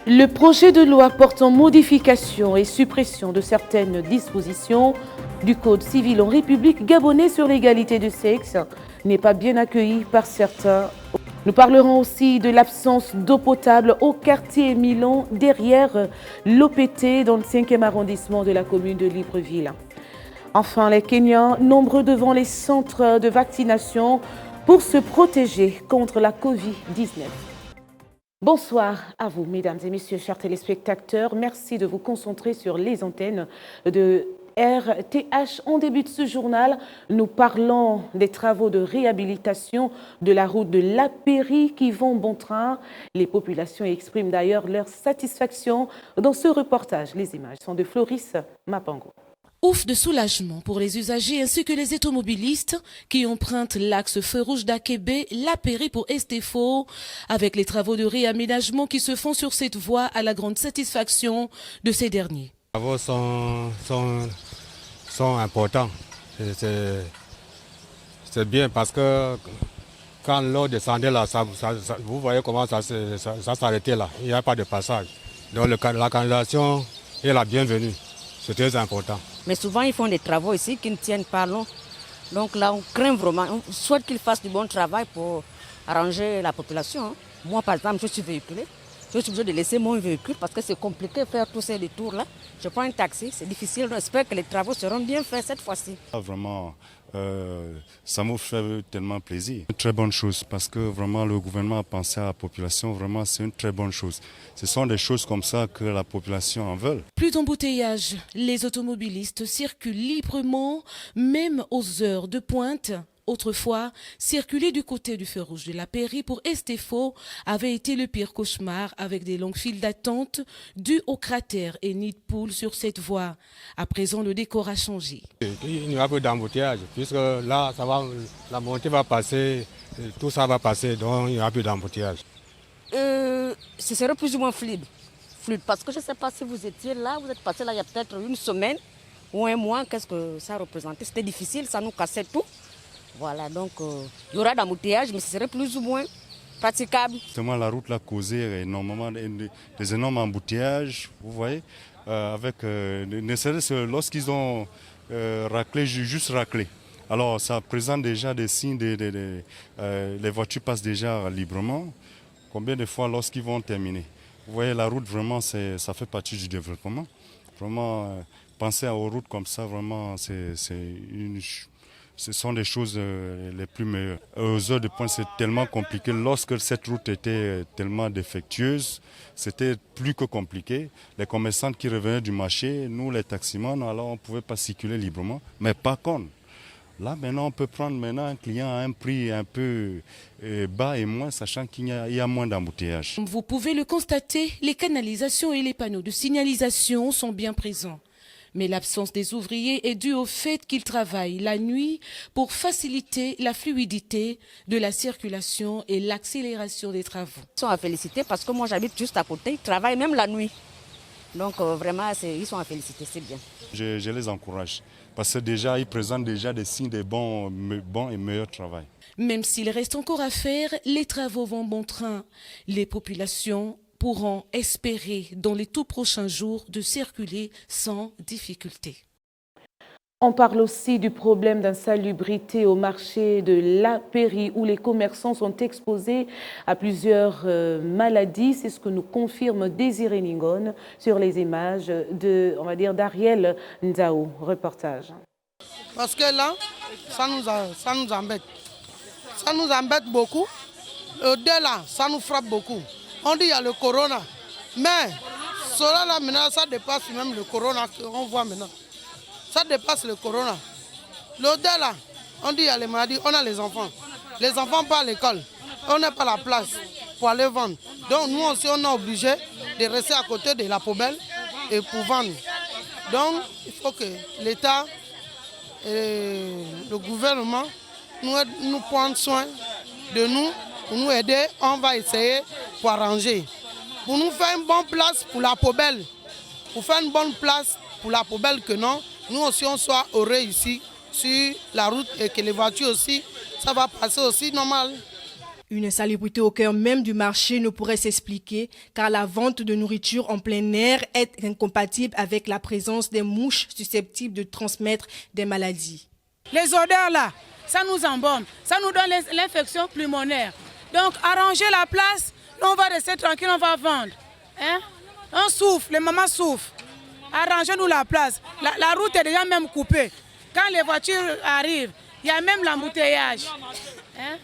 Le projet de loi portant modification et suppression de certaines dispositions du Code civil en République gabonaise sur l'égalité de sexe n'est pas bien accueilli par certains. Nous parlerons aussi de l'absence d'eau potable au quartier Milan derrière l'OPT dans le 5e arrondissement de la commune de Libreville. Enfin, les Kenyans, nombreux devant les centres de vaccination pour se protéger contre la Covid-19. Bonsoir à vous, mesdames et messieurs, chers téléspectateurs. Merci de vous concentrer sur les antennes de RTH. En début de ce journal, nous parlons des travaux de réhabilitation de la route de La Pairie qui vont bon train. Les populations expriment d'ailleurs leur satisfaction dans ce reportage. Les images sont de Floris Mapango. Ouf de soulagement pour les usagers ainsi que les automobilistes qui empruntent l'axe feu rouge d'Akébé, La Pairie pour Estefo, avec les travaux de réaménagement qui se font sur cette voie à la grande satisfaction de ces derniers. Les travaux sont importants. C'est bien parce que quand l'eau descendait là, vous voyez comment ça s'arrêtait là. Il n'y a pas de passage. Donc la canalisation est la bienvenue. C'est très important. Mais souvent, ils font des travaux ici qui ne tiennent pas long. Donc là, on craint vraiment. On souhaite qu'ils fassent du bon travail pour arranger la population. Moi, par exemple, je suis véhiculée. Je suis obligée de laisser mon véhicule parce que c'est compliqué de faire tous ces détours-là. Je prends un taxi, c'est difficile. J'espère que les travaux seront bien faits cette fois-ci. Vraiment, ça me fait tellement plaisir. Une très bonne chose parce que vraiment le gouvernement a pensé à la population. Vraiment, c'est une très bonne chose. Ce sont des choses comme ça que la population en veut. Plus d'embouteillage, les automobilistes circulent librement, même aux heures de pointe. Autrefois, circuler du côté du feu rouge de La Pairie pour Estefo avait été le pire cauchemar avec des longues files d'attente dues au cratère et nid de poules sur cette voie. À présent, le décor a changé. Il n'y aura plus d'embouteillage puisque là, la montée va passer, tout ça va passer, donc il n'y aura plus d'embouteillage. Ce serait plus ou moins fluide parce que je ne sais pas si vous étiez là, vous êtes passé là il y a peut-être une semaine ou un mois, qu'est-ce que ça représentait? C'était difficile, ça nous cassait tout. Voilà, donc il y aura d'embouteillage, mais ce serait plus ou moins praticable. Justement, la route l'a causé énormément des énormes embouteillages, vous voyez, ne serait-ce que lorsqu'ils ont raclé, juste raclé. Alors ça présente déjà des signes, les voitures passent déjà librement. Combien de fois lorsqu'ils vont terminer? Vous voyez, la route, vraiment, ça fait partie du développement. Vraiment, penser aux routes comme ça, vraiment, ce sont des choses les plus meilleures. Aux heures de pointe, c'est tellement compliqué. Lorsque cette route était tellement défectueuse, c'était plus que compliqué. Les commerçants qui revenaient du marché, nous les taximans, alors on ne pouvait pas circuler librement. Mais par contre, là maintenant on peut prendre un client à un prix un peu bas et moins, sachant qu'il y a moins d'embouteillages. Vous pouvez le constater, les canalisations et les panneaux de signalisation sont bien présents. Mais l'absence des ouvriers est due au fait qu'ils travaillent la nuit pour faciliter la fluidité de la circulation et l'accélération des travaux. Ils sont à féliciter parce que moi j'habite juste à côté, ils travaillent même la nuit. Donc vraiment, ils sont à féliciter, c'est bien. Je les encourage parce que déjà, ils présentent déjà des signes de bon et meilleur travail. Même s'il reste encore à faire, les travaux vont bon train. Les populations pourront espérer dans les tout prochains jours de circuler sans difficulté. On parle aussi du problème d'insalubrité au marché de La Pairie où les commerçants sont exposés à plusieurs maladies. C'est ce que nous confirme Désiré Ningon sur les images d'Ariel Nzao. Reportage. Parce que là, ça nous embête. Ça nous embête beaucoup. Dès là, ça nous frappe beaucoup. On dit qu'il y a le corona, mais cela là maintenant, ça dépasse même le corona qu'on voit maintenant. Ça dépasse le corona. L'odeur là, on dit qu'il y a les maladies, on a les enfants. Les enfants pas à l'école, on n'a pas la place pour aller vendre. Donc nous aussi, on est obligé de rester à côté de la poubelle et pour vendre. Donc il faut que l'État et le gouvernement nous prennent soin de nous. Pour nous aider, on va essayer pour arranger. Pour nous faire une bonne place pour la poubelle. Pour faire une bonne place pour la poubelle que non, nous aussi on soit heureux ici sur la route et que les voitures aussi, ça va passer aussi normal. Une insalubrité au cœur même du marché ne pourrait s'expliquer car la vente de nourriture en plein air est incompatible avec la présence des mouches susceptibles de transmettre des maladies. Les odeurs là, ça nous embaume, ça nous donne l'infection pulmonaire. Donc arranger la place, nous on va rester tranquille, on va vendre. Hein? On souffre, les mamans souffrent. Arrangez-nous la place. La route est déjà même coupée. Quand les voitures arrivent, il y a même l'embouteillage. Hein?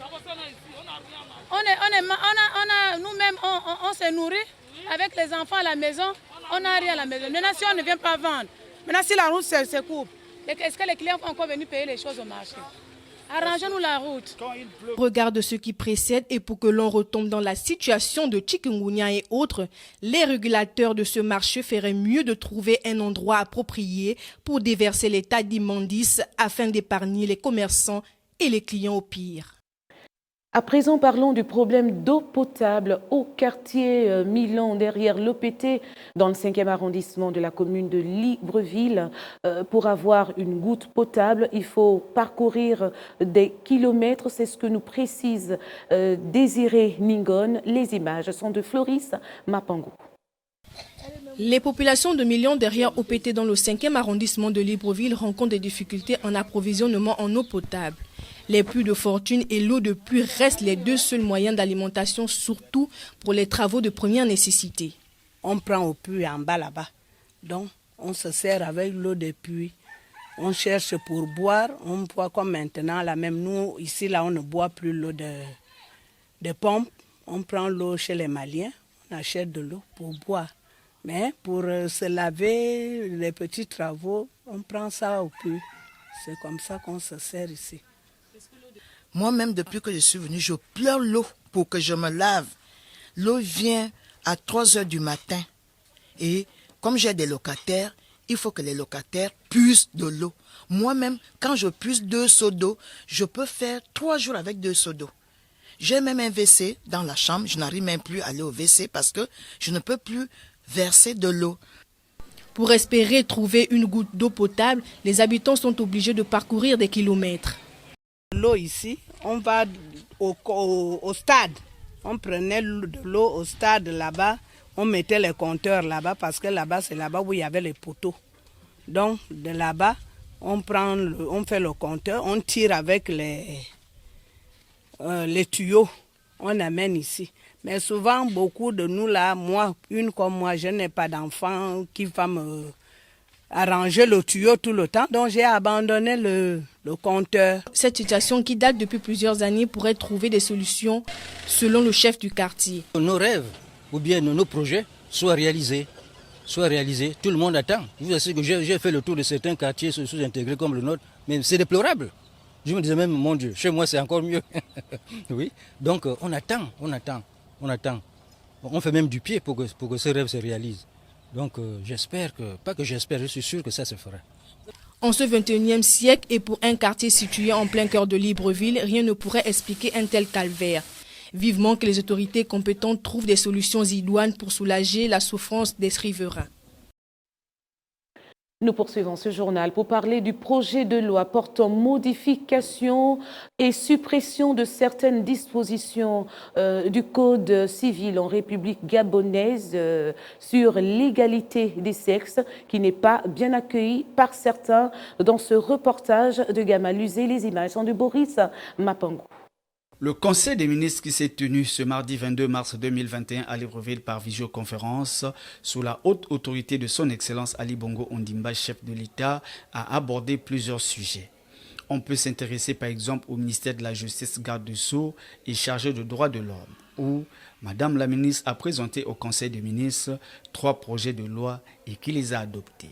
Nous-mêmes, on se nourrit avec les enfants à la maison, on n'a rien à la maison. Maintenant, si on ne vient pas vendre, maintenant, si la route se coupe, est-ce que les clients vont encore venir payer les choses au marché? Arrangez-nous la route. Regarde ce qui précède et pour que l'on retombe dans la situation de chikungunya et autres, les régulateurs de ce marché feraient mieux de trouver un endroit approprié pour déverser l'état d'immondice afin d'épargner les commerçants et les clients au pire. À présent, parlons du problème d'eau potable au quartier Milan, derrière l'OPT, dans le 5e arrondissement de la commune de Libreville. Pour avoir une goutte potable, il faut parcourir des kilomètres. C'est ce que nous précise Désiré Ningon. Les images sont de Floris Mapango. Les populations de Milan derrière OPT dans le 5e arrondissement de Libreville rencontrent des difficultés en approvisionnement en eau potable. Les pluies de fortune et l'eau de pluie restent les deux seuls moyens d'alimentation, surtout pour les travaux de première nécessité. On prend au puits en bas là-bas, donc on se sert avec l'eau de puits. On cherche pour boire, on boit comme maintenant, là même nous, ici là on ne boit plus l'eau de pompe. On prend l'eau chez les Maliens, on achète de l'eau pour boire. Mais pour se laver, les petits travaux, on prend ça au puits. C'est comme ça qu'on se sert ici. Moi-même, depuis que je suis venue, je pleure l'eau pour que je me lave. L'eau vient à 3 heures du matin. Et comme j'ai des locataires, il faut que les locataires puissent de l'eau. Moi-même, quand je puisse 2 seaux d'eau, je peux faire 3 jours avec 2 seaux d'eau. J'ai même un WC dans la chambre. Je n'arrive même plus à aller au WC parce que je ne peux plus verser de l'eau. Pour espérer trouver une goutte d'eau potable, les habitants sont obligés de parcourir des kilomètres. L'eau ici, on va au stade. On prenait de l'eau au stade là-bas, on mettait les compteurs là-bas parce que là-bas, c'est là-bas où il y avait les poteaux. Donc, de là-bas, on fait le compteur, on tire avec les tuyaux, on amène ici. Mais souvent, beaucoup de nous là, une comme moi, je n'ai pas d'enfant qui va me arranger le tuyau tout le temps, donc j'ai abandonné le compteur. Cette situation qui date depuis plusieurs années pourrait trouver des solutions selon le chef du quartier. Nos rêves ou bien nos projets soient réalisés. Tout le monde attend. Vous savez que j'ai fait le tour de certains quartiers sous-intégrés comme le nôtre, mais c'est déplorable. Je me disais même, mon Dieu, chez moi c'est encore mieux. Oui, donc on attend. On fait même du pied pour que ce rêve se réalise. Donc je suis sûr que ça se fera. En ce 21e siècle et pour un quartier situé en plein cœur de Libreville, rien ne pourrait expliquer un tel calvaire. Vivement que les autorités compétentes trouvent des solutions idoines pour soulager la souffrance des riverains. Nous poursuivons ce journal pour parler du projet de loi portant modification et suppression de certaines dispositions du Code civil en République gabonaise sur l'égalité des sexes qui n'est pas bien accueilli par certains dans ce reportage de Gamaluzé. Les images sont de Boris Mapango. Le Conseil des ministres qui s'est tenu ce mardi 22 mars 2021 à Libreville par visioconférence sous la haute autorité de son Excellence Ali Bongo Ondimba, chef de l'État, a abordé plusieurs sujets. On peut s'intéresser par exemple au ministère de la Justice, garde des Sceaux et chargé de droits de l'homme, où Madame la ministre a présenté au Conseil des ministres 3 projets de loi et qui les a adoptés.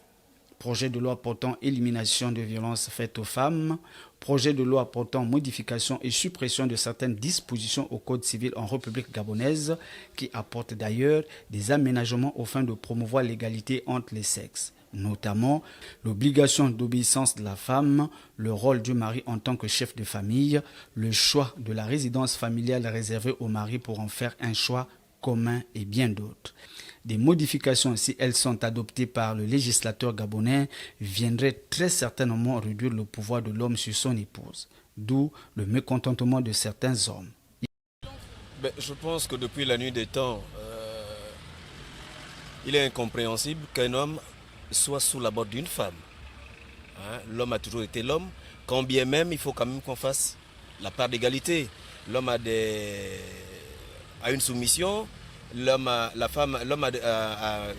Projet de loi portant élimination de violences faites aux femmes, projet de loi portant modification et suppression de certaines dispositions au Code civil en République gabonaise, qui apporte d'ailleurs des aménagements aux fins de promouvoir l'égalité entre les sexes, notamment l'obligation d'obéissance de la femme, le rôle du mari en tant que chef de famille, le choix de la résidence familiale réservée au mari pour en faire un choix commun et bien d'autres. Des modifications, si elles sont adoptées par le législateur gabonais, viendraient très certainement réduire le pouvoir de l'homme sur son épouse, d'où le mécontentement de certains hommes. Je pense que depuis la nuit des temps, il est incompréhensible qu'un homme soit sous la botte d'une femme. Hein? L'homme a toujours été l'homme, quand bien même il faut quand même qu'on fasse la part d'égalité. L'homme a une soumission, l'homme a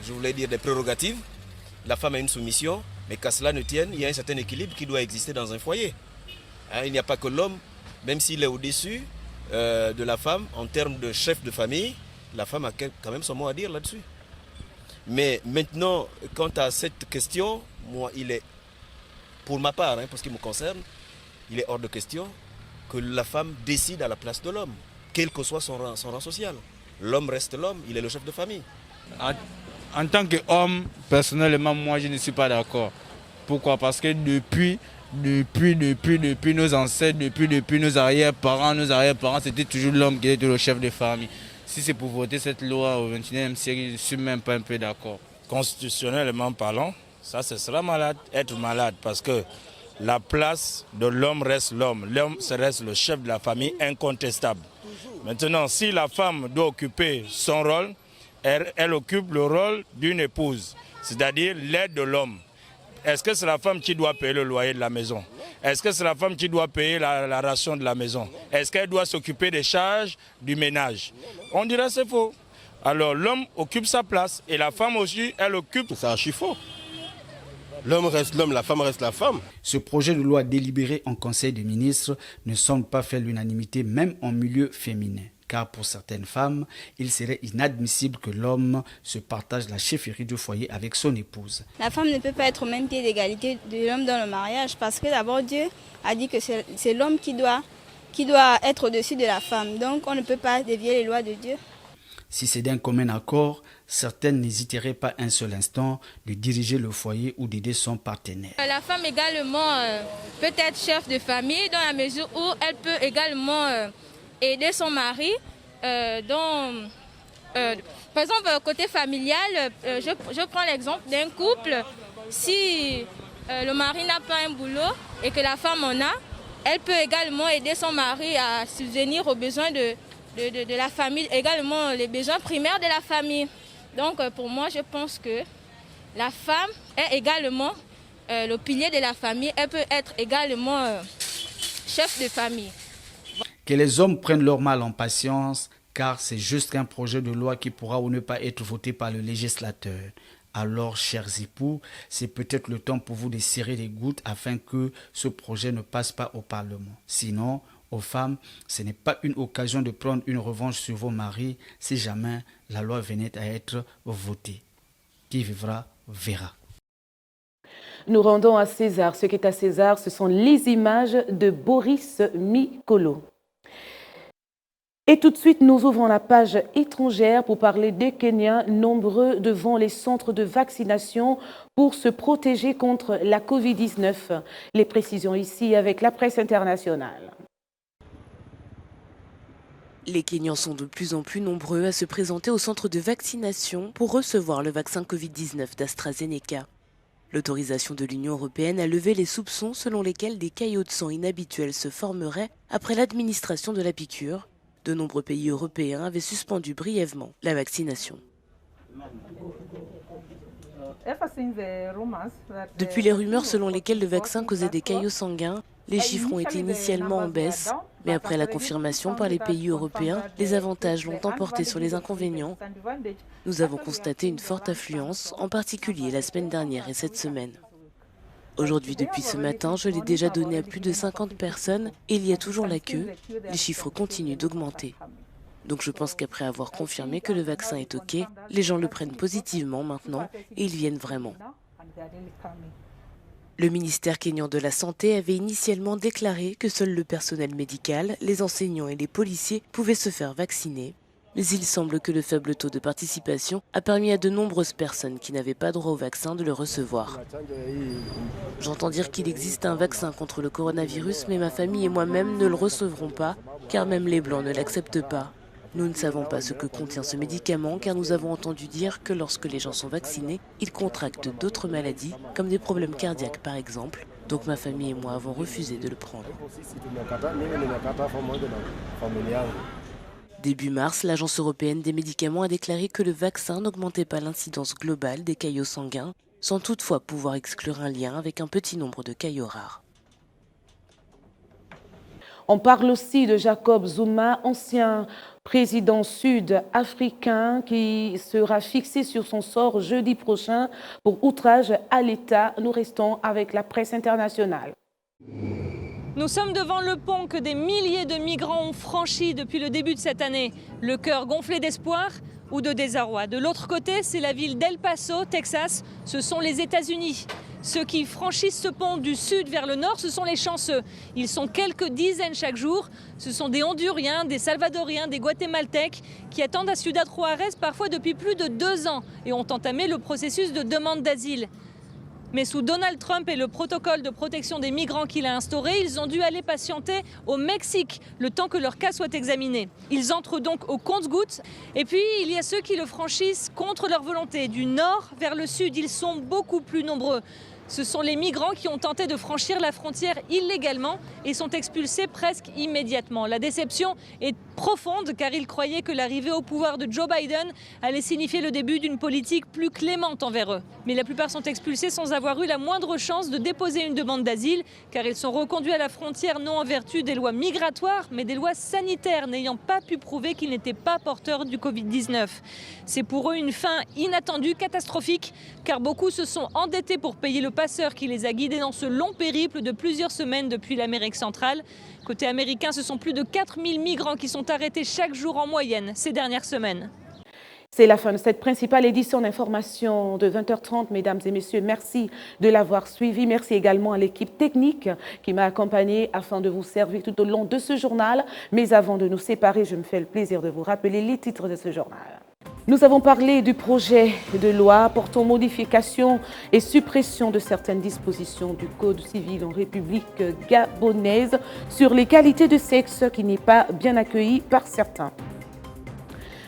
je voulais dire des prérogatives, la femme a une soumission, mais qu'à cela ne tienne, il y a un certain équilibre qui doit exister dans un foyer. Hein? Il n'y a pas que l'homme, même s'il est au-dessus de la femme, en termes de chef de famille, la femme a quand même son mot à dire là-dessus. Mais maintenant, quant à cette question, moi, pour ma part, pour ce qui me concerne, il est hors de question que la femme décide à la place de l'homme, quel que soit son rang social. L'homme reste l'homme, il est le chef de famille. En tant qu'homme, personnellement, moi, je ne suis pas d'accord. Pourquoi? Parce que depuis nos ancêtres, depuis nos arrière-parents, c'était toujours l'homme qui était le chef de famille. Si c'est pour voter cette loi au XXIe siècle, je ne suis même pas un peu d'accord. Constitutionnellement parlant, ça ce sera être malade parce que la place de l'homme reste l'homme. L'homme reste le chef de la famille incontestable. Maintenant, si la femme doit occuper son rôle, elle occupe le rôle d'une épouse, c'est-à-dire l'aide de l'homme. Est-ce que c'est la femme qui doit payer le loyer de la maison? Est-ce que c'est la femme qui doit payer la ration de la maison? Est-ce qu'elle doit s'occuper des charges du ménage? On dirait que c'est faux. Alors l'homme occupe sa place et la femme aussi, elle occupe. C'est archi faux. L'homme reste l'homme, la femme reste la femme. Ce projet de loi délibéré en Conseil des ministres ne semble pas faire l'unanimité même en milieu féminin. Car pour certaines femmes, il serait inadmissible que l'homme se partage la chefferie du foyer avec son épouse. La femme ne peut pas être au même pied d'égalité de l'homme dans le mariage parce que d'abord Dieu a dit que c'est l'homme qui doit être au-dessus de la femme. Donc on ne peut pas dévier les lois de Dieu. Si c'est d'un commun accord, certaines n'hésiteraient pas un seul instant de diriger le foyer ou d'aider son partenaire. La femme également peut être chef de famille dans la mesure où elle peut également aider son mari. Par exemple, côté familial, je prends l'exemple d'un couple. Si le mari n'a pas un boulot et que la femme en a, elle peut également aider son mari à subvenir aux besoins de la famille, également les besoins primaires de la famille. Donc pour moi, je pense que la femme est également le pilier de la famille. Elle peut être également chef de famille. Que les hommes prennent leur mal en patience, car c'est juste un projet de loi qui pourra ou ne pas être voté par le législateur. Alors, chers époux, c'est peut-être le temps pour vous de serrer les gouttes afin que ce projet ne passe pas au Parlement. Sinon, aux femmes, ce n'est pas une occasion de prendre une revanche sur vos maris si jamais la loi venait à être votée. Qui vivra, verra. Nous rendons à César. Ce qui est à César, ce sont les images de Boris Mikolo. Et tout de suite, nous ouvrons la page étrangère pour parler des Kenyans nombreux devant les centres de vaccination pour se protéger contre la Covid-19. Les précisions ici avec la presse internationale. Les Kenyans sont de plus en plus nombreux à se présenter au centre de vaccination pour recevoir le vaccin Covid-19 d'AstraZeneca. L'autorisation de l'Union européenne a levé les soupçons selon lesquels des caillots de sang inhabituels se formeraient après l'administration de la piqûre. De nombreux pays européens avaient suspendu brièvement la vaccination. Depuis les rumeurs selon lesquelles le vaccin causait des caillots sanguins, les chiffres ont été initialement en baisse, mais après la confirmation par les pays européens, les avantages l'ont emporté sur les inconvénients. Nous avons constaté une forte affluence, en particulier la semaine dernière et cette semaine. Aujourd'hui, depuis ce matin, je l'ai déjà donné à plus de 50 personnes et il y a toujours la queue. Les chiffres continuent d'augmenter. Donc je pense qu'après avoir confirmé que le vaccin est OK, les gens le prennent positivement maintenant et ils viennent vraiment. Le ministère kényan de la Santé avait initialement déclaré que seul le personnel médical, les enseignants et les policiers pouvaient se faire vacciner. Mais il semble que le faible taux de participation a permis à de nombreuses personnes qui n'avaient pas droit au vaccin de le recevoir. J'entends dire qu'il existe un vaccin contre le coronavirus, mais ma famille et moi-même ne le recevrons pas, car même les Blancs ne l'acceptent pas. Nous ne savons pas ce que contient ce médicament, car nous avons entendu dire que lorsque les gens sont vaccinés, ils contractent d'autres maladies, comme des problèmes cardiaques par exemple. Donc ma famille et moi avons refusé de le prendre. Début mars, l'Agence européenne des médicaments a déclaré que le vaccin n'augmentait pas l'incidence globale des caillots sanguins, sans toutefois pouvoir exclure un lien avec un petit nombre de caillots rares. On parle aussi de Jacob Zuma, ancien président sud-africain qui sera fixé sur son sort jeudi prochain pour outrage à l'État. Nous restons avec la presse internationale. Nous sommes devant le pont que des milliers de migrants ont franchi depuis le début de cette année. Le cœur gonflé d'espoir ou de désarroi. De l'autre côté, c'est la ville d'El Paso, Texas. Ce sont les États-Unis. Ceux qui franchissent ce pont du sud vers le nord, ce sont les chanceux. Ils sont quelques dizaines chaque jour. Ce sont des Honduriens, des Salvadoriens, des Guatémaltèques qui attendent à Ciudad Juárez parfois depuis plus de 2 ans et ont entamé le processus de demande d'asile. Mais sous Donald Trump et le protocole de protection des migrants qu'il a instauré, ils ont dû aller patienter au Mexique le temps que leur cas soit examiné. Ils entrent donc au compte-gouttes. Et puis, il y a ceux qui le franchissent contre leur volonté. Du nord vers le sud, ils sont beaucoup plus nombreux. Ce sont les migrants qui ont tenté de franchir la frontière illégalement et sont expulsés presque immédiatement. La déception est profonde car ils croyaient que l'arrivée au pouvoir de Joe Biden allait signifier le début d'une politique plus clémente envers eux. Mais la plupart sont expulsés sans avoir eu la moindre chance de déposer une demande d'asile car ils sont reconduits à la frontière non en vertu des lois migratoires mais des lois sanitaires n'ayant pas pu prouver qu'ils n'étaient pas porteurs du Covid-19. C'est pour eux une fin inattendue, catastrophique car beaucoup se sont endettés pour payer le passeur qui les a guidés dans ce long périple de plusieurs semaines depuis l'Amérique centrale. Côté américain, ce sont plus de 4000 migrants qui sont arrêtés chaque jour en moyenne ces dernières semaines. C'est la fin de cette principale édition d'information de 20h30. Mesdames et messieurs, merci de l'avoir suivi. Merci également à l'équipe technique qui m'a accompagné afin de vous servir tout au long de ce journal. Mais avant de nous séparer, je me fais le plaisir de vous rappeler les titres de ce journal. Nous avons parlé du projet de loi portant modification et suppression de certaines dispositions du Code civil en République gabonaise sur l'égalité de sexe qui n'est pas bien accueillie par certains.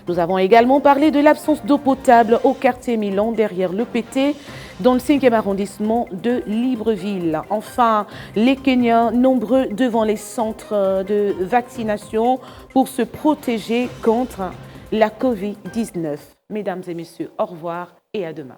Nous avons également parlé de l'absence d'eau potable au quartier Milan derrière l'EPT dans le 5e arrondissement de Libreville. Enfin, les Kenyans nombreux devant les centres de vaccination pour se protéger contre la Covid-19. Mesdames et messieurs, au revoir et à demain.